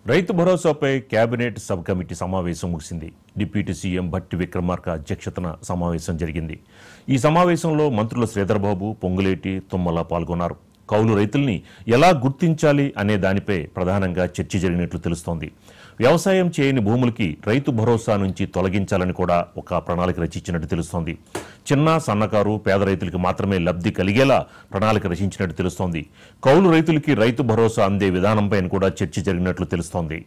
రైతు భరోసాపై cabinet sub committee సమావేశం ముగిసింది. డిప్యూటీ సీఎం భట్టి విక్రమార్క అధ్యక్షతన సమావేశం జరిగింది. ఈ సమావేశంలో మంత్రులు శ్రీధర్బాబు, పొంగులేటి, తుమ్మల పాల్గొన్నారు. కౌలు రైతుల్ని ఎలా గుర్తించాలి అనే దానిపై ప్రధానంగా చర్చ జరిగినట్లు తెలుస్తోంది. వ్యవసాయం చేయని భూములకి రైతు భరోసా నుంచి తొలగించాలని కూడా ఒక ప్రణాళిక రచించినట్టు తెలుస్తోంది. చిన్న, సన్నకారు, పేద రైతులకు మాత్రమే లబ్ధి కలిగేలా ప్రణాళిక రచించినట్టు తెలుస్తోంది. కౌలు రైతులకి రైతు భరోసా అందే విధానంపై కూడా చర్చ జరిగినట్లు తెలుస్తోంది.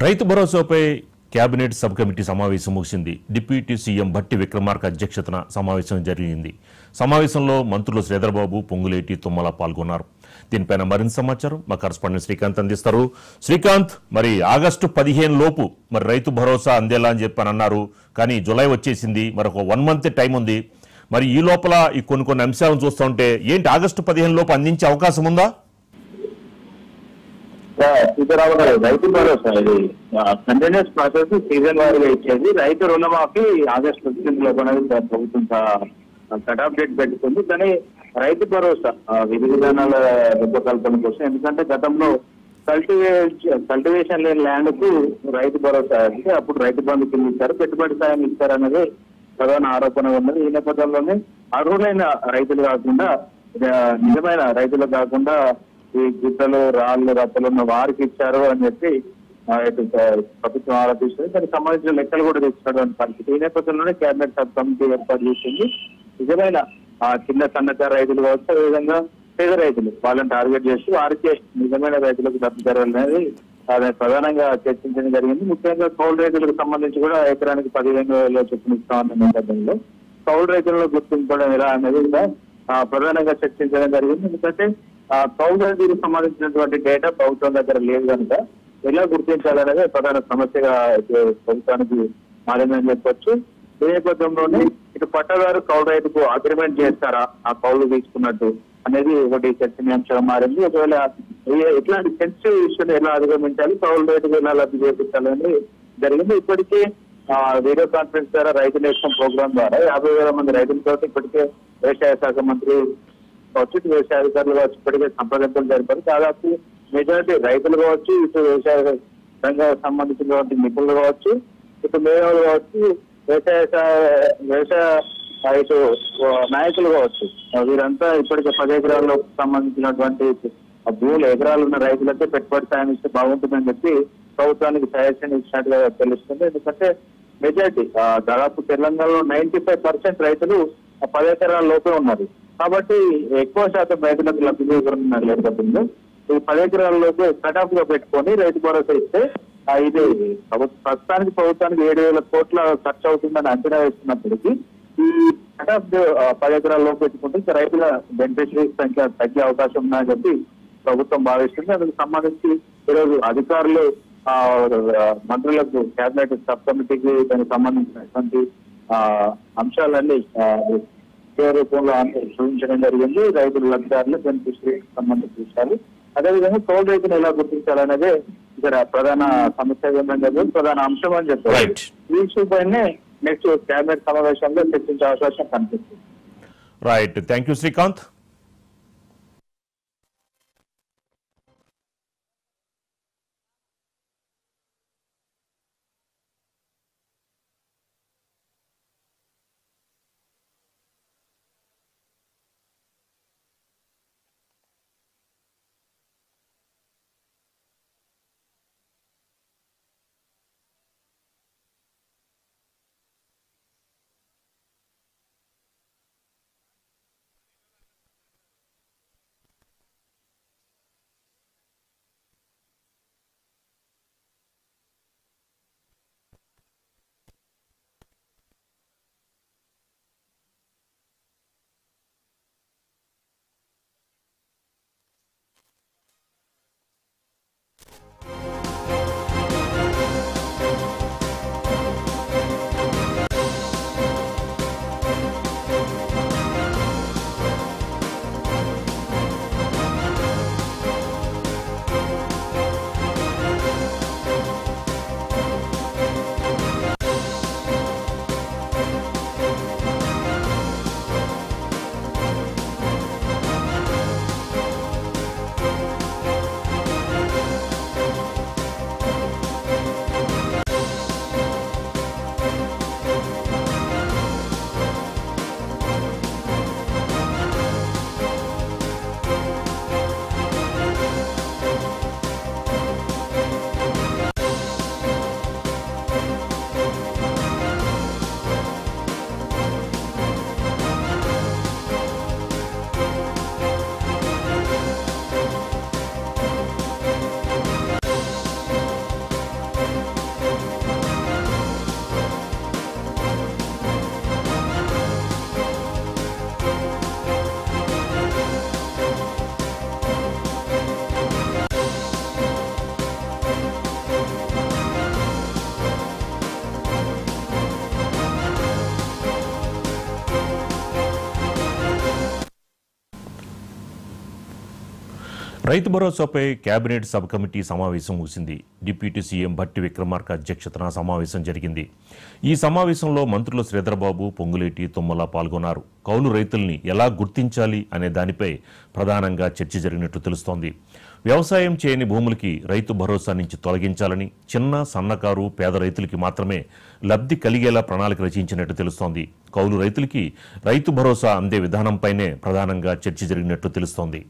రైతు భరోసాపై కేబినెట్ సబ్ కమిటీ సమావేశం ముగిసింది. డిప్యూటీ సీఎం భట్టి విక్రమార్క అధ్యక్షతన సమావేశం జరిగింది. సమావేశంలో మంత్రులు శ్రీధర్బాబు, పొంగులేటి, తుమ్మల పాల్గొన్నారు. దీనిపైన మరింత సమాచారం మా కరెస్పాండెంట్ శ్రీకాంత్ అందిస్తారు. శ్రీకాంత్, మరి ఆగస్టు 15 లోపు మరి రైతు భరోసా అందేలా అని చెప్పని అన్నారు. కానీ జులై వచ్చేసింది, మరొక 1 మంత్ టైం ఉంది. మరి ఈ లోపల ఈ కొన్ని అంశాలను చూస్తూ ఉంటే ఏంటి ఆగస్టు 15 లోపు అందించే అవకాశం ఉందా? సీతారామ గారు, రైతు భరోసా ఇది కంటిన్యూస్ ప్రాసెస్, సీజన్ వారీగా ఇచ్చేది. రైతు రుణమాఫీ ఆగస్టు 15 లోపల ప్రభుత్వం కట్ ఆఫ్ డేట్ పెట్టుకుంది. కానీ రైతు భరోసా విధి విధానాల రూపకల్పన కోసం, ఎందుకంటే గతంలో కల్టివేషన్ లేని ల్యాండ్ కు రైతు భరోసా అంటే అప్పుడు రైతు బంధు కింద ఇస్తారు, పెట్టుబడి సాయం ఇస్తారనేది ప్రధాన ఆరోపణ ఉన్నది. ఈ నేపథ్యంలోనే అర్హులైన రైతులు కాకుండా, నిజమైన రైతులు కాకుండా ఈ గుట్టలు, రాళ్ళు, రప్పలు ఉన్న వారికి ఇచ్చారు అని చెప్పి ప్రభుత్వం ఆరోపిస్తుంది. దానికి సంబంధించిన లెక్కలు కూడా తీసుకున్నటువంటి పరిస్థితి. ఈ నేపథ్యంలోనే కేబినెట్ సబ్ కమిటీ ఏర్పాటు చేసింది. నిజమైన చిన్న, సన్నకారు రైతులు కావచ్చు, అదేవిధంగా పేద రైతులు వాళ్ళని టార్గెట్ చేసి వారికి నిజమైన రైతులకు డబ్బు జరగాలనేది ప్రధానంగా చర్చించడం జరిగింది. ముఖ్యంగా కౌలు రైతులకు సంబంధించి కూడా ఎకరానికి 15,000 చొప్పున ఇస్తామన్న నేపథ్యంలో కౌలు రైతులను గుర్తించడం ఎలా అనేది కూడా ప్రధానంగా చర్చించడం జరిగింది. ఎందుకంటే కౌలు రైతులకు సంబంధించినటువంటి డేటా ప్రభుత్వం దగ్గర లేదు కనుక ఎలా గుర్తించాలనేది ప్రధాన సమస్యగా ప్రభుత్వానికి మారిందని చెప్పొచ్చు. ఈ నేపథ్యంలోనే ఇటు పట్టాదారు కౌలు రైతుకు అగ్రిమెంట్ చేస్తారా ఆ కౌలు తీసుకున్నట్టు అనేది ఒకటి చర్చనీయాంశంగా మారింది. ఒకవేళ ఇట్లాంటి సెన్సిటివ్ ఇష్యూని ఎలా అధిగమించాలి, కౌలు రైతుకు ఎలా లబ్ధి చేపించాలని జరిగింది. ఇప్పటికే వీడియో కాన్ఫరెన్స్ ద్వారా రైతు నేస్తం ప్రోగ్రామ్ ద్వారా 50,000 మంది రైతులతో ఇప్పటికే వ్యవసాయ శాఖ మంత్రి కావచ్చు, వ్యవసాయ అధికారులు కావచ్చు ఇప్పటికే సంప్రదింపులు జరిపారు. దాదాపు మెజారిటీ రైతులు కావచ్చు, ఇటు వ్యవసాయ రంగానికి సంబంధించినటువంటి నిపుణులు కావచ్చు, ఇటు మేధావులు కావచ్చు, వ్యవసాయ ఇటు నాయకులు కావచ్చు, వీరంతా ఇప్పటికే 10 ఎకరాలకు సంబంధించినటువంటి భూములు ఎకరాలు ఉన్న రైతులకే పెట్టుబడి సాయం ఇస్తే బాగుంటుందని చెప్పి ప్రభుత్వానికి సజెషన్ ఇచ్చినట్టుగా తెలుస్తుంది. ఎందుకంటే మెజారిటీ దాదాపు తెలంగాణలో 95% రైతులు 10 ఎకరాల లోపే ఉన్నారు. కాబట్టి ఎక్కువ శాతం రైతులకు లబ్ధి చేకూరుతున్న నేపథ్యంలో ఈ 10 ఎకరాల లోపు కట్ ఆఫ్ గా పెట్టుకొని రైతు భరోసా ఇస్తే ఇది ప్రస్తుతానికి ప్రభుత్వానికి 7,000 కోట్ల ఖర్చు అవుతుందని అంచనా వేస్తున్నప్పటికీ ఈ కట్ ఆఫ్ 10 ఎకరాల లోపు పెట్టుకుంటే రైతుల బెనిఫిషరీస్ సంఖ్య తగ్గే అవకాశం ఉందని చెప్పి ప్రభుత్వం భావిస్తుంది. అందుకు సంబంధించి ఈరోజు అధికారులు మంత్రులకు కేబినెట్ సబ్ కమిటీకి దానికి సంబంధించినటువంటి అంశాలన్నీ రూపంలో చూపించడం జరిగింది. రైతుల లబ్ధిదారులు బెనిఫిషరీకి సంబంధించిన విషయాలు, అదేవిధంగా కౌలు రైతులు ఎలా గుర్తించాలనేదే ఇక్కడ ప్రధాన సమస్య ప్రధాన అంశం అని చెప్పారు. ఈ ఇష్యూ పైనే నెక్స్ట్ కేబినెట్ సమావేశంలో చర్చించే అవకాశం కనిపిస్తుంది. Right, thank you Srikanth. రైతు భరోసాపై కేబినెట్ సబ్ కమిటీ సమావేశం ముగిసింది. డిప్యూటీ సీఎం భట్టి విక్రమార్క అధ్యక్షతన సమావేశం జరిగింది. ఈ సమావేశంలో మంత్రులు శ్రీధర్బాబు, పొంగులేటి, తుమ్మల పాల్గొన్నారు. కౌలు రైతుల్ని ఎలా గుర్తించాలి అనే దానిపై ప్రధానంగా చర్చ జరిగినట్లు తెలుస్తోంది. వ్యవసాయం చేయని భూములకి రైతు భరోసా నుంచి తొలగించాలని, చిన్న, సన్నకారు, పేద రైతులకి మాత్రమే లబ్ధి కలిగేలా ప్రణాళిక రచించినట్టు తెలుస్తోంది. కౌలు రైతులకి రైతు భరోసా అందే విధానంపైనే ప్రధానంగా చర్చ జరిగినట్లు తెలుస్తోంది.